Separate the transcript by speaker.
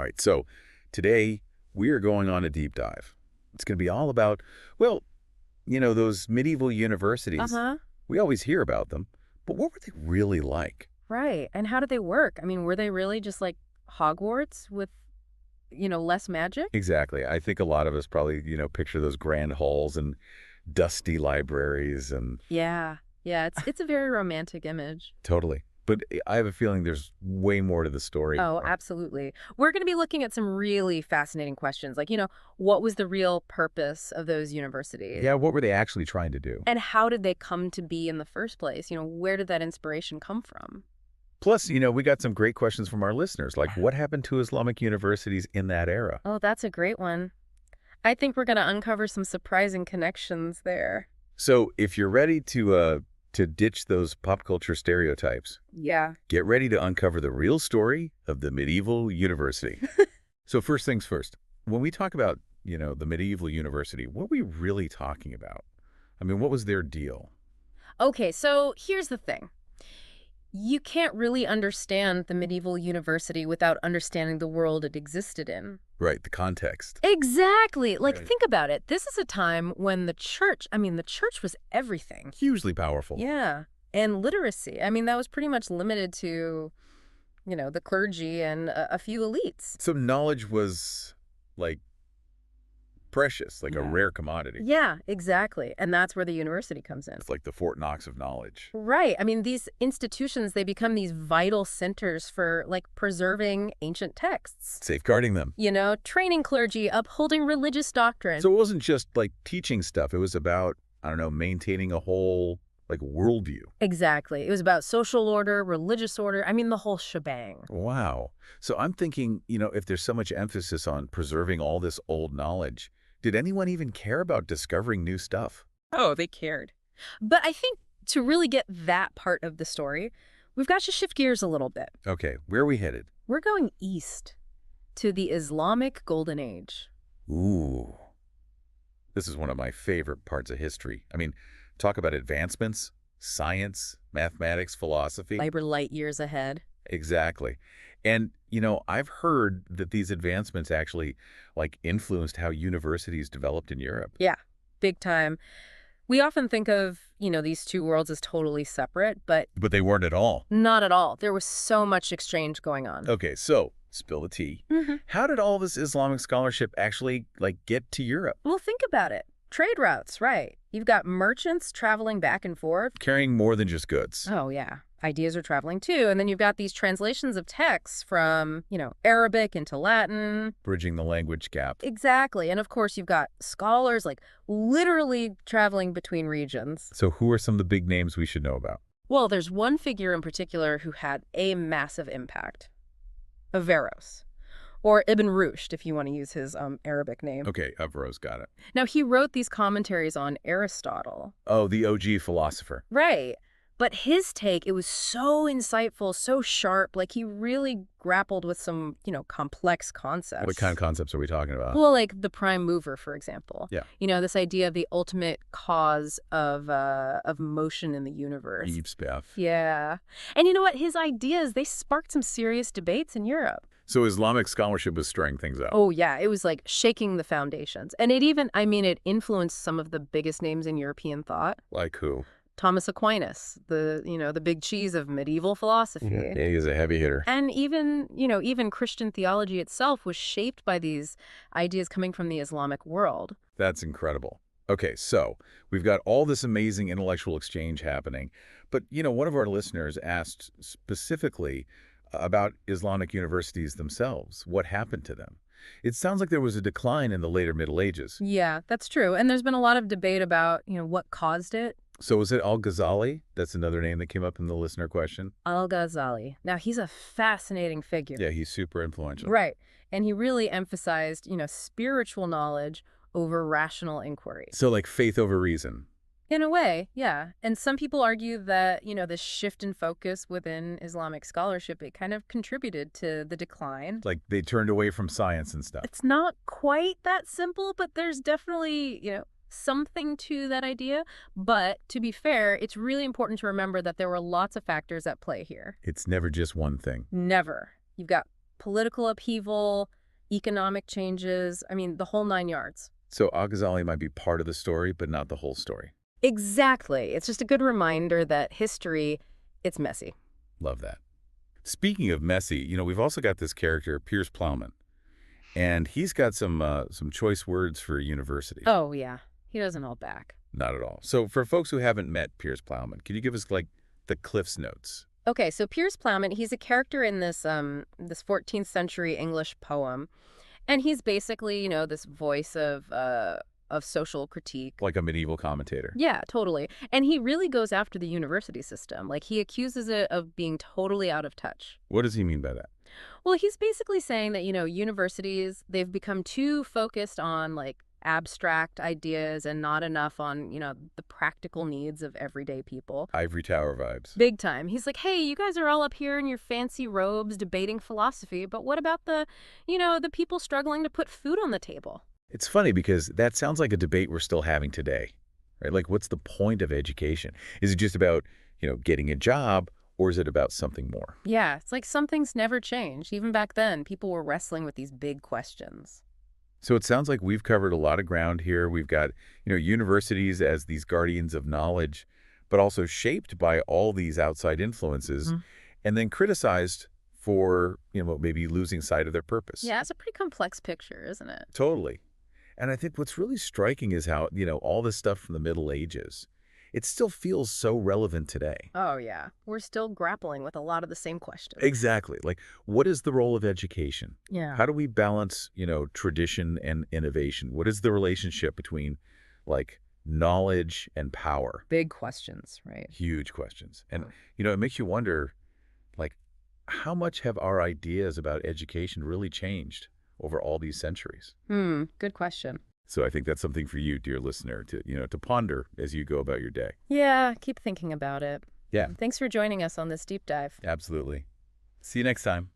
Speaker 1: All right, so today we are going on a deep dive. It's going to be all about, well, those medieval universities.
Speaker 2: Uh-huh.
Speaker 1: We always hear about them, but what were they really like?
Speaker 2: Right. And how did they work? I mean, were they really just like Hogwarts with, less magic?
Speaker 1: Exactly. I think a lot of us probably, picture those grand halls and dusty libraries and
Speaker 2: Yeah. Yeah, it's a very romantic image.
Speaker 1: totally. But I have a feeling there's way more to the story.
Speaker 2: Oh, absolutely. We're going to be looking at some really fascinating questions, like, what was the real purpose of those universities?
Speaker 1: Yeah, what were they actually trying to do?
Speaker 2: And how did they come to be in the first place? Where did that inspiration come from?
Speaker 1: Plus, we got some great questions from our listeners, like what happened to Islamic universities in that era?
Speaker 2: Oh, that's a great one. I think we're going to uncover some surprising connections there.
Speaker 1: So if you're ready to ditch those pop culture stereotypes,
Speaker 2: Yeah.
Speaker 1: get ready to uncover the real story of the medieval university. So first things first, when we talk about, the medieval university, what are we really talking about? I mean, what was their deal?
Speaker 2: Okay, so here's the thing. You can't really understand the medieval university without understanding the world it existed in.
Speaker 1: Right, the context.
Speaker 2: Exactly. Like,
Speaker 1: Right.
Speaker 2: think about it. This is a time when the church was everything.
Speaker 1: Hugely powerful.
Speaker 2: Yeah. And literacy. I mean, that was pretty much limited to, the clergy and a few elites.
Speaker 1: So knowledge was, like, precious, like a
Speaker 2: Yeah.
Speaker 1: rare commodity.
Speaker 2: Yeah, exactly. And that's where the university comes in.
Speaker 1: It's like the Fort Knox of knowledge.
Speaker 2: Right. I mean, these institutions, they become these vital centers for, like, preserving ancient texts.
Speaker 1: Safeguarding them.
Speaker 2: Training clergy, upholding religious doctrine.
Speaker 1: So it wasn't just, like, teaching stuff. It was about, I don't know, maintaining a whole, like, worldview.
Speaker 2: Exactly. It was about social order, religious order. I mean, the whole shebang.
Speaker 1: Wow. So I'm thinking, if there's so much emphasis on preserving all this old knowledge, did anyone even care about discovering new stuff?
Speaker 2: Oh, they cared. But I think to really get that part of the story, we've got to shift gears a little bit.
Speaker 1: Okay, where are we headed?
Speaker 2: We're going east to the Islamic Golden Age.
Speaker 1: Ooh. This is one of my favorite parts of history. I mean, talk about advancements, science, mathematics, philosophy.
Speaker 2: They were light years ahead.
Speaker 1: Exactly. And, I've heard that these advancements actually, like, influenced how universities developed in Europe.
Speaker 2: Yeah, big time. We often think of, these two worlds as totally separate, but
Speaker 1: But they weren't at all.
Speaker 2: not at all. There was so much exchange going on.
Speaker 1: Okay, so, spill the tea. How did all this Islamic scholarship actually, like, get to Europe?
Speaker 2: Well, think about it. Trade routes, right. You've got merchants traveling back and forth.
Speaker 1: Carrying more than just goods.
Speaker 2: Oh, yeah. Ideas are traveling too. And then you've got these translations of texts from, Arabic into Latin.
Speaker 1: Bridging the language gap.
Speaker 2: Exactly. And of course, you've got scholars like literally traveling between regions.
Speaker 1: So who are some of the big names we should know about?
Speaker 2: Well, there's one figure in particular who had a massive impact. Averroes. Or Ibn Rushd, if you want to use his Arabic name.
Speaker 1: Okay, Averroes, got it.
Speaker 2: Now, he wrote these commentaries on Aristotle.
Speaker 1: Oh, the OG philosopher.
Speaker 2: Right. But his take, it was so insightful, so sharp, like he really grappled with some, complex concepts.
Speaker 1: What kind of concepts are we talking about?
Speaker 2: Well, like the prime mover, for example.
Speaker 1: Yeah.
Speaker 2: This idea of the ultimate cause of motion in the universe.
Speaker 1: Deep stuff.
Speaker 2: Yeah. And you know what? His ideas, they sparked some serious debates in Europe.
Speaker 1: So Islamic scholarship was stirring things up.
Speaker 2: Oh, yeah. It was like shaking the foundations. And it influenced some of the biggest names in European thought.
Speaker 1: Like who?
Speaker 2: Thomas Aquinas, the big cheese of medieval philosophy.
Speaker 1: Yeah, he is a heavy hitter.
Speaker 2: And even Christian theology itself was shaped by these ideas coming from the Islamic world.
Speaker 1: That's incredible. Okay, so we've got all this amazing intellectual exchange happening. But, one of our listeners asked specifically about Islamic universities themselves. What happened to them? It sounds like there was a decline in the later Middle Ages.
Speaker 2: Yeah, that's true. And there's been a lot of debate about, what caused it.
Speaker 1: So was it Al-Ghazali? That's another name that came up in the listener question.
Speaker 2: Al-Ghazali. Now, he's a fascinating figure.
Speaker 1: Yeah, he's super influential.
Speaker 2: Right. And he really emphasized, spiritual knowledge over rational inquiry.
Speaker 1: So like faith over reason.
Speaker 2: In a way, yeah. And some people argue that, this shift in focus within Islamic scholarship, it kind of contributed to the decline.
Speaker 1: Like they turned away from science and stuff.
Speaker 2: It's not quite that simple, but there's definitely, something to that idea. But to be fair, it's really important to remember that there were lots of factors at play here.
Speaker 1: It's never just one thing.
Speaker 2: Never. You've got political upheaval, economic changes, I mean, the whole nine yards.
Speaker 1: So Ghazali might be part of the story, but not the whole story.
Speaker 2: Exactly. It's just a good reminder that history, it's messy.
Speaker 1: Love that. Speaking of messy, we've also got this character, Piers Plowman, and he's got some choice words for university.
Speaker 2: Oh, yeah. He doesn't hold back.
Speaker 1: Not at all. So for folks who haven't met Piers Plowman, can you give us, like, the Cliff's Notes?
Speaker 2: Okay, so Piers Plowman, he's a character in this 14th century English poem, and he's basically, this voice of social critique.
Speaker 1: Like a medieval commentator.
Speaker 2: Yeah, totally. And he really goes after the university system. Like, he accuses it of being totally out of touch.
Speaker 1: What does he mean by that?
Speaker 2: Well, he's basically saying that, universities, they've become too focused on, like, abstract ideas and not enough on, the practical needs of everyday people.
Speaker 1: Ivory Tower vibes.
Speaker 2: Big time. He's like, hey, you guys are all up here in your fancy robes debating philosophy, but what about the people struggling to put food on the table?
Speaker 1: It's funny because that sounds like a debate we're still having today, right? Like, what's the point of education? Is it just about, getting a job, or is it about something more?
Speaker 2: Yeah, it's like something's never changed. Even back then, people were wrestling with these big questions.
Speaker 1: So it sounds like we've covered a lot of ground here. We've got, universities as these guardians of knowledge, but also shaped by all these outside influences, and then criticized for, maybe losing sight of their purpose.
Speaker 2: Yeah, it's a pretty complex picture, isn't it?
Speaker 1: Totally. And I think what's really striking is how, all this stuff from the Middle Ages, it still feels so relevant today.
Speaker 2: Oh, yeah. We're still grappling with a lot of the same questions.
Speaker 1: Exactly. Like, what is the role of education?
Speaker 2: Yeah.
Speaker 1: How do we balance, tradition and innovation? What is the relationship between, like, knowledge and power?
Speaker 2: Big questions, right?
Speaker 1: Huge questions. And, it makes you wonder, like, how much have our ideas about education really changed over all these centuries?
Speaker 2: Good question.
Speaker 1: So I think that's something for you, dear listener, to, to ponder as you go about your day.
Speaker 2: Yeah, keep thinking about it.
Speaker 1: Yeah.
Speaker 2: Thanks for joining us on this deep dive.
Speaker 1: Absolutely. See you next time.